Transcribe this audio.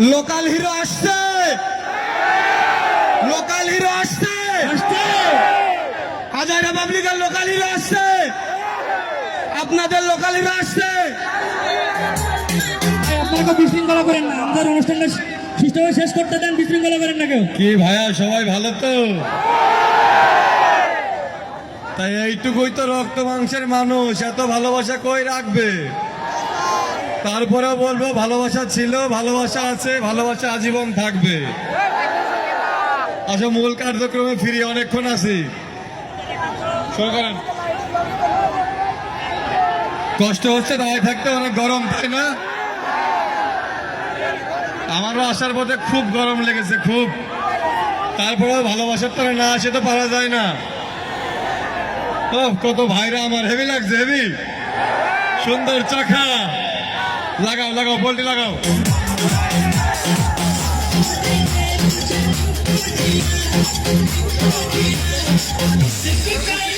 Local hero আসছে, local hero আসছে, হাজারা পাবলিকের লোকাল হিরো আসছে, আপনাদের লোকাল হিরো আসছে। আপনাকে বিশৃঙ্খলা করেন না, আমাদের অনুষ্ঠানটা সুষ্ঠুভাবে শেষ করতে দেন, বিশৃঙ্খলা করেন না কেউ। কি ভাইয়া সবাই ভালো তো? তাই এইটুকুই তো রক্ত মাংসের মানুষ, এত ভালোবাসা কই রাখবে? তারপরেও বলবো ভালোবাসা ছিল, ভালোবাসা আছে, ভালোবাসা আজীবন থাকবে। আচ্ছা মূল কার্যক্রমে ফিরি, অনেকক্ষণ আছি। শুরু করেন। কষ্ট হচ্ছে দাঁড়িয়ে থাকতে, অনেক গরম তাই না? আমারও আসার পথে খুব গরম লেগেছে, খুব। তারপরেও ভালোবাসার তারা না আসে তো পারা যায় না। কত ভাইরা আমার, হেভি লাগছে, হেভি সুন্দর চাখা। লাগাও লাগাও, বলটি লাগাও। Sick